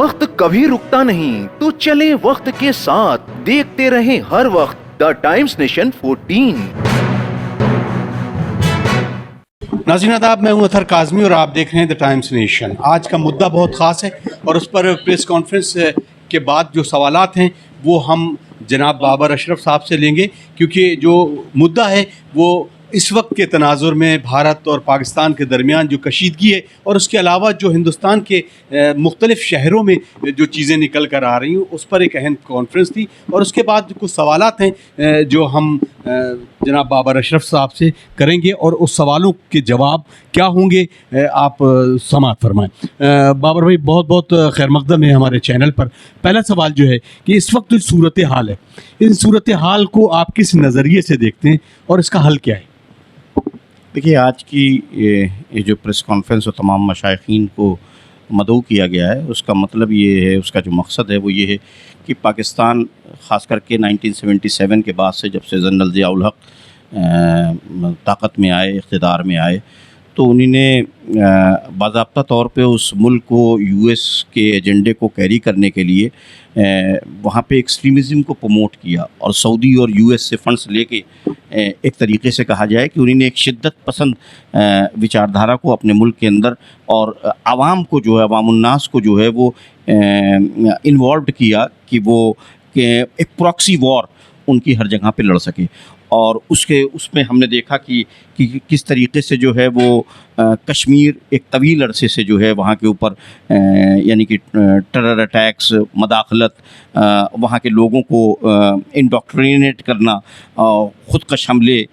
वक्त कभी रुकता नहीं, तो चले वक्त के साथ, देखते रहें हर वक्त द टाइम्स नेशन 14। नाज़रीन आदाब, मैं हूं अतहर काज़मी और आप देख रहे हैं द टाइम्स नेशन। आज का मुद्दा बहुत ख़ास है और उस पर प्रेस कॉन्फ्रेंस के बाद जो सवालात हैं वो हम जनाब बाबर अशरफ साहब से लेंगे, क्योंकि जो मुद्दा है वो इस वक्त के तनाजुर में भारत और पाकिस्तान के दरमियान जो कशीदगी है और उसके अलावा जो हिंदुस्तान के मुख्तलिफ़ शहरों में जो चीज़ें निकल कर आ रही हैं उस पर एक अहम कॉन्फ्रेंस थी। और उसके बाद कुछ सवालात हैं जो हम जनाब बाबर अशरफ साहब से करेंगे और उस सवालों के जवाब क्या होंगे आप समाअत फरमाएं। बाबर भाई, बहुत बहुत खैर मकदम है हमारे चैनल पर। पहला सवाल जो है कि इस वक्त जो सूरत हाल है, इन सूरत हाल को आप किस नज़रिए से देखते हैं और इसका हल क्या है? देखिए, आज की ये जो प्रेस कॉन्फ्रेंस और तमाम मशाइखीन को मदऊ किया गया है, उसका मतलब ये है, उसका जो मकसद है वो ये है कि पाकिस्तान ख़ास करके 1977 के बाद से, जब से जनरल ज़िया-उल हक़ ताकत में आए, इक़्तिदार में आए, तो उन्होंने बाज़ाब्ता तौर पे उस मुल्क को यूएस के एजेंडे को कैरी करने के लिए वहाँ पे एक्सट्रीमिज़म को प्रमोट किया और सऊदी और यूएस से फंड्स लेके एक तरीके से कहा जाए कि उन्होंने एक शिद्दत पसंद विचारधारा को अपने मुल्क के अंदर और आवाम को जो है, अवामुन्नास को जो है वो इन्वॉल्व किया कि वो एक प्रॉक्सी वॉर उनकी हर जगह पे लड़ सके। और उसमें हमने देखा कि किस तरीके से जो है वो कश्मीर एक तवील अरसे से जो है वहाँ के ऊपर यानी कि टेरर अटैक्स, मदाखलत, वहाँ के लोगों को इंडोक्ट्रिनेट करना, ख़ुदकश हमले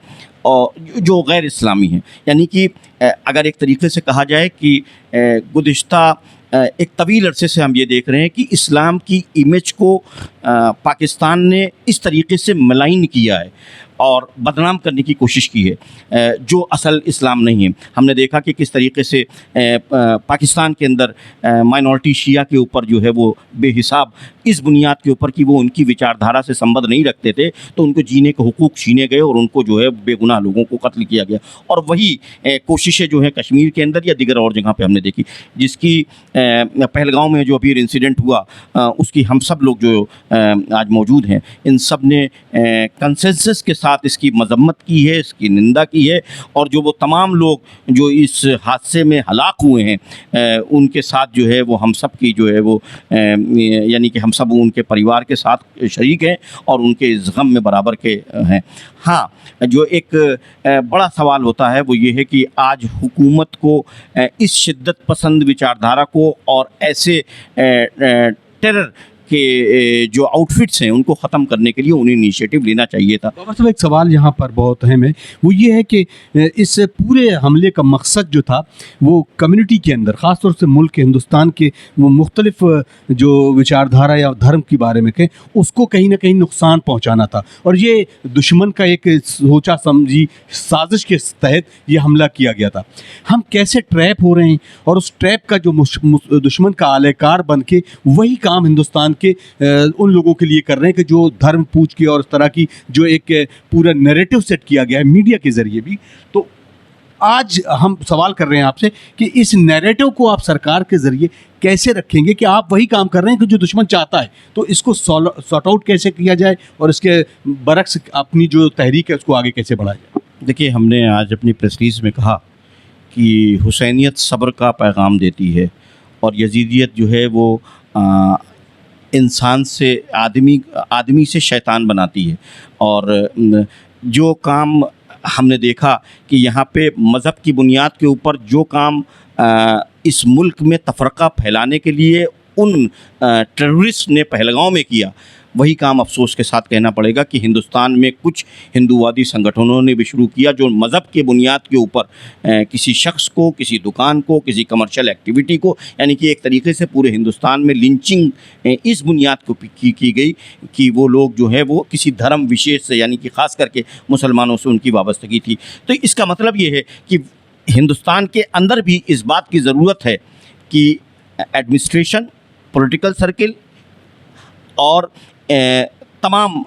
और जो गैर इस्लामी हैं, यानी कि अगर एक तरीके से कहा जाए कि गुज़िश्ता एक तवील अरसे से हम ये देख रहे हैं कि इस्लाम की इमेज को पाकिस्तान ने इस तरीके से मलाइन किया है और बदनाम करने की कोशिश की है जो असल इस्लाम नहीं है। हमने देखा कि किस तरीके से पाकिस्तान के अंदर माइनॉरिटी शिया के ऊपर जो है वो बेहिसाब इस बुनियाद के ऊपर कि वो उनकी विचारधारा से संबंध नहीं रखते थे, तो उनको जीने के हुकूक छीने गए और उनको जो है बेगुनाह लोगों को कत्ल किया गया। और वही कोशिशें जो है कश्मीर के अंदर या दीगर और जगह पे हमने देखी, जिसकी पहलगांव में जो अभी इंसिडेंट हुआ उसकी हम सब लोग जो आज मौजूद हैं, इन सब ने कंसेंसस के साथ इसकी मजम्मत की है, इसकी निंदा की है। और जो वो तमाम लोग जो इस हादसे में हलाक हुए हैं उनके साथ जो है वो हम सब की जो है वो यानी कि हम सब उनके परिवार के साथ शरीक हैं और उनके इस गम में बराबर के हैं। हाँ, जो एक बड़ा सवाल होता है वो ये है कि आज हुकूमत को इस शिद्दत पसंद विचारधारा को और ऐसे टेरर के जो आउटफिट्स हैं उनको ख़त्म करने के लिए उन्हें इनिशिएटिव लेना चाहिए था। बाबा साहब, एक सवाल यहाँ पर बहुत अहम है, वो ये है कि इस पूरे हमले का मकसद जो था वो कम्युनिटी के अंदर, ख़ास तौर से मुल्क के हिंदुस्तान के वो मुख्तलिफ जो विचारधारा या धर्म के बारे में कहें उसको कहीं ना कहीं नुकसान पहुँचाना था। और ये दुश्मन का एक सोचा समझी साजिश के तहत ये हमला किया गया था। हम कैसे ट्रैप हो रहे हैं और उस ट्रैप का जो दुश्मन का आलेकार बन के वही काम हिंदुस्तान के उन लोगों के लिए कर रहे हैं कि जो धर्म पूछ के और इस तरह की जो एक पूरा नैरेटिव सेट किया गया है मीडिया के ज़रिए भी। तो आज हम सवाल कर रहे हैं आपसे कि इस नैरेटिव को आप सरकार के ज़रिए कैसे रखेंगे कि आप वही काम कर रहे हैं कि जो दुश्मन चाहता है, तो इसको सॉर्ट आउट कैसे किया जाए और इसके बरक्स अपनी जो तहरीक है उसको आगे कैसे बढ़ाया जाए? देखिए, हमने आज अपनी प्रेस रिलीज़ में कहा कि हुसैनियत सब्र का पैगाम देती है और यजीदियत जो है वो इंसान से आदमी से शैतान बनाती है। और जो काम हमने देखा कि यहाँ पे मज़हब की बुनियाद के ऊपर जो काम इस मुल्क में तफरक़ा फैलाने के लिए उन टेररिस्ट ने पहलगांव में किया, वही काम अफसोस के साथ कहना पड़ेगा कि हिंदुस्तान में कुछ हिंदूवादी संगठनों ने भी शुरू किया जो मज़हब के बुनियाद के ऊपर किसी शख्स को, किसी दुकान को, किसी कमर्शियल एक्टिविटी को, यानी कि एक तरीके से पूरे हिंदुस्तान में लिंचिंग इस बुनियाद को की गई कि वो लोग जो है वो किसी धर्म विशेष से, यानी कि ख़ास करके मुसलमानों से उनकी वाबस्तगी थी। तो इसका मतलब ये है कि हिंदुस्तान के अंदर भी इस बात की ज़रूरत है कि एडमिनिस्ट्रेशन, पॉलिटिकल सर्किल और तमाम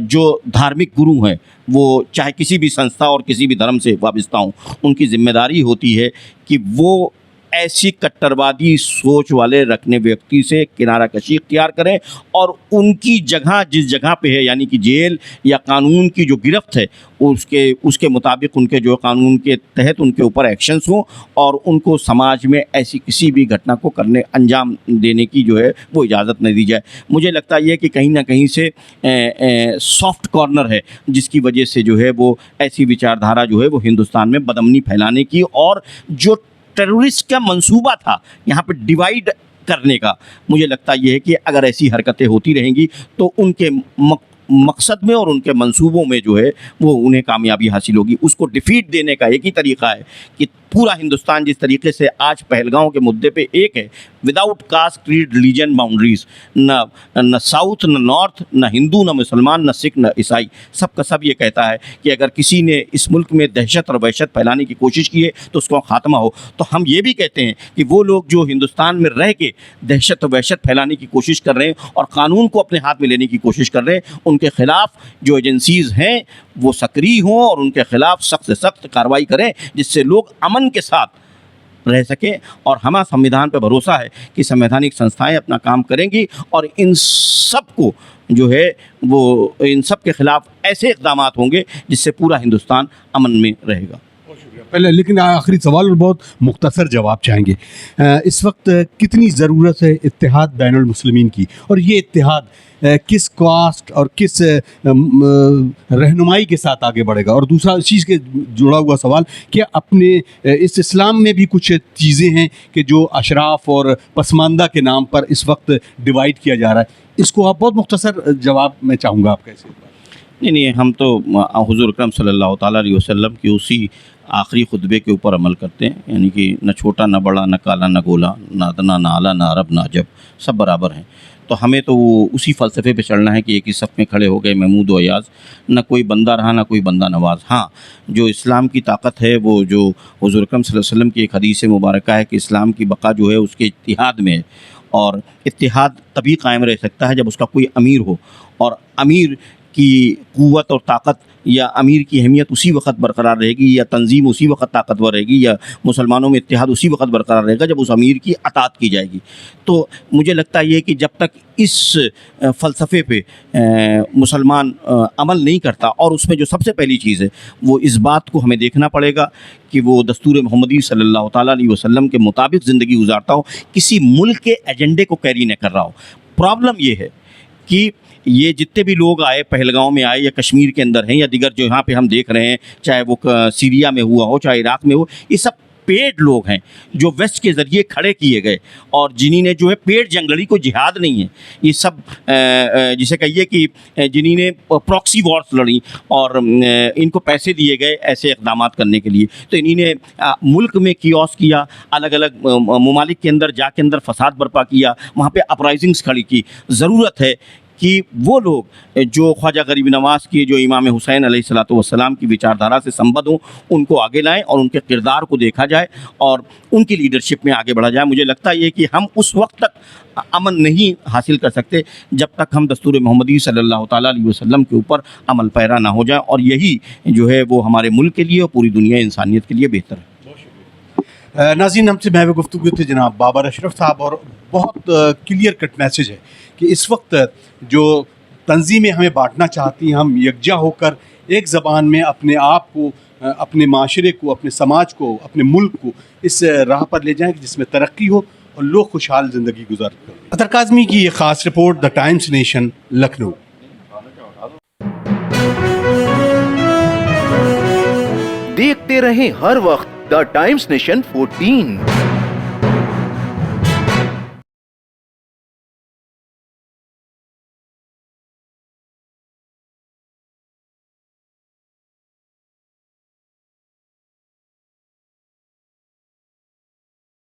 जो धार्मिक गुरु हैं वो चाहे किसी भी संस्था और किसी भी धर्म से वाबस्ता हों, उनकी ज़िम्मेदारी होती है कि वो ایسی کٹرواदी सोच वाले रखने व्यक्ति से किनारा कशी इख्तियार करें और उनकी जगह जिस जगह पे है यानी कि जेल या कानून की जो गिरफ्त है उसके मुताबिक उनके जो कानून के तहत उनके ऊपर एक्शंस हों और उनको समाज में ऐसी किसी भी घटना को करने अंजाम देने की जो है वो इजाज़त नहीं दी जाए। मुझे लगता है कि कहीं ना कहीं से सॉफ्ट कॉर्नर है जिसकी वजह से जो है वो ऐसी विचारधारा जो है वो हिंदुस्तान में बदअमनी फैलाने की और जो टेररिस्ट का मंसूबा था यहाँ पे डिवाइड करने का, मुझे लगता ये है कि अगर ऐसी हरकतें होती रहेंगी तो उनके मकसद में और उनके मंसूबों में जो है वो उन्हें कामयाबी हासिल होगी। उसको डिफीट देने का एक ही तरीक़ा है कि पूरा हिंदुस्तान जिस तरीके से आज पहलगांव के मुद्दे पे एक है, without caste creed religion boundaries, न साउथ न नॉर्थ, न हिंदू न मुसलमान, न सिख न ईसाई, सब का सब ये कहता है कि अगर किसी ने इस मुल्क में दहशत और वहशत फैलाने की कोशिश की है तो उसका ख़ात्मा हो। तो हम ये भी कहते हैं कि वो लोग जो हिंदुस्तान में रह के दहशत और वहशत फैलाने की कोशिश कर रहे हैं और क़ानून को अपने हाथ में लेने की कोशिश कर रहे हैं, उनके ख़िलाफ़ जो एजेंसीज़ हैं वो सक्रिय हों और उनके ख़िलाफ़ सख्त से सख्त कार्रवाई करें जिससे लोग अमन के साथ रह सकें। और हमारा संविधान पर भरोसा है कि संवैधानिक संस्थाएं अपना काम करेंगी और इन सब को जो है वो इन सब के ख़िलाफ़ ऐसे इक़दाम होंगे जिससे पूरा हिंदुस्तान अमन में रहेगा। पहले लेकिन आखिरी सवाल और बहुत मुख्तसर जवाब चाहेंगे, इस वक्त कितनी ज़रूरत है इत्तेहाद बैनुल मुस्लिमीन की, और ये इत्तेहाद किस कास्ट और किस रहनुमाई के साथ आगे बढ़ेगा? और दूसरा इस चीज़ के जुड़ा हुआ सवाल कि अपने इस इस्लाम में भी कुछ चीज़ें हैं कि जो अशराफ और पसमानदा के नाम पर इस वक्त डिवाइड किया जा रहा है, इसको आप बहुत मुख्तसर जवाब मैं चाहूँगा आपका। ऐसे नहीं, हम तो हुज़ूर अकरम सल्लल्लाहु ताला अलैहि वसल्लम की उसी आखिरी खुतबे के ऊपर अमल करते हैं, यानी कि न छोटा न बड़ा, न काला न गोला, न अदना न आला, न अरब न अजब, सब बराबर हैं। तो हमें तो वो उसी फ़लसफ़े पे चलना है कि एक ही सफ़ में खड़े हो गए महमूद व अयाज़, न कोई बंदा रहा न कोई बंदा नवाज। हाँ, जो इस्लाम की ताकत है वो जो हुज़ूर अकरम सल्लल्लाहु अलैहि वसल्लम की एक हदीस मुबारक है कि इस्लाम की बका जो है उसके इत्तिहाद में है, और इत्तिहाद तभी कायम रह सकता है जब उसका कोई अमीर हो, और अमीर की क़ुव्वत और ताकत या अमीर की अहमियत उसी वक्त बरकरार रहेगी, या तंजीम उसी वक्त ताकतवर रहेगी, या मुसलमानों में इत्तेहाद उसी वक्त बरकरार रहेगा जब उस अमीर की अताअत की जाएगी। तो मुझे लगता है कि जब तक इस फ़लसफ़े पे मुसलमान अमल नहीं करता, और उसमें जो सबसे पहली चीज़ है वो इस बात को हमें देखना पड़ेगा कि वो दस्तूर मोहम्मदी सल्लल्लाहु ताला अलैहि वसल्लम के मुताबिक ज़िंदगी गुजारता हो, किसी मुल्क के एजेंडे को कैरी न कर रहा हो। प्रॉब्लम ये है कि ये जितने भी लोग आए, पहलगांव में आए या कश्मीर के अंदर हैं या दिगर जो यहाँ पे हम देख रहे हैं, चाहे वो सीरिया में हुआ हो चाहे इराक़ में हो, ये सब पेड लोग हैं जो वेस्ट के ज़रिए खड़े किए गए, और जिन्हीं ने जो है पेड जंग लड़ी, कोई जिहाद नहीं है। ये सब जिसे कहिए कि जिन्हीं ने प्रॉक्सी वॉर्स लड़ी और इनको पैसे दिए गए ऐसे इक़दाम करने के लिए। तो इन्हीं ने मुल्क में कियोस किया, अलग अलग ममालिक के अंदर जाके अंदर फसाद बर्पा किया, वहाँ पे अपराइजिंग्स खड़ी की। ज़रूरत है कि वो लोग जो ख्वाजा गरीब नवाज़ की, जो इमाम हुसैन अलैहिस्सलातु वस्सलाम की विचारधारा से संबद्ध हों, उनको आगे लाएं और उनके किरदार को देखा जाए और उनकी लीडरशिप में आगे बढ़ा जाए। मुझे लगता है कि हम उस वक्त तक अमन नहीं हासिल कर सकते जब तक हम दस्तूर मोहम्मदी सल्लल्लाहु ताला अलैहि वसल्लम के ऊपर अमल पैरा ना हो जाए, और यही जो है वो हमारे मुल्क के लिए और पूरी दुनिया इंसानियत के लिए बेहतर है। नाज़रीन, हमसे महव गुफ्तगू थे जनाब बाबर अशरफ साहब, और बहुत क्लियर कट मैसेज है कि इस वक्त जो तंजीमें हमें बांटना चाहती हैं, हम यकजा होकर एक ज़बान में अपने आप को, अपने माशरे को, अपने समाज को, अपने मुल्क को इस राह पर ले जाएं जिसमें तरक्की हो और लोग खुशहाल ज़िंदगी गुजार करें। अतर काज़मी की ये ख़ास report, the times nation, Lucknow. देखते रहें हर वक्त द टाइम्स नेशन 14।